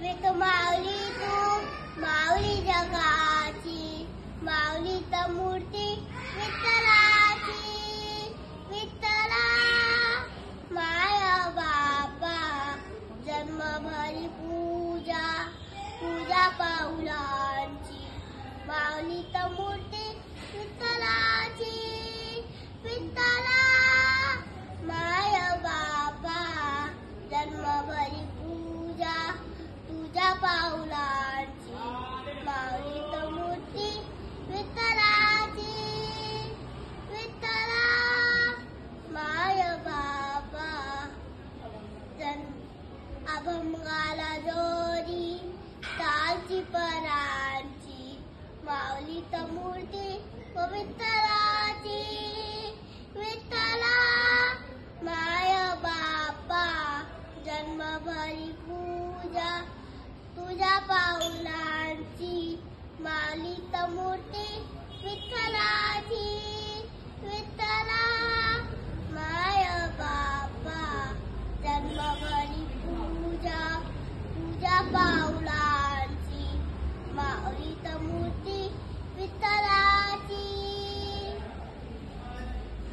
विठ माऊली तू माऊली जगाची, माऊली तर मूर्ती विठ्ठलाची. विठ्ठला माया बापा जन्मभरी पूजा, पूजा पाऊलांची. माऊली तर मूर्ती विठ्ठलाची. विठ्ठला माया बापा जन्मभरी पूजा, तुझ्या पाऊलांची. माऊली तर मूर्ती विठ्ठलाची. विठ्ठला माया बापा अभंगाला जोडी टाळची परांची. माऊली तर मूर्ती व विठ्ठलाची. विठ्ठला माया बापा जन्मभरी पूजा, तुझ्या पाऊलांची. माऊली तर मूर्ती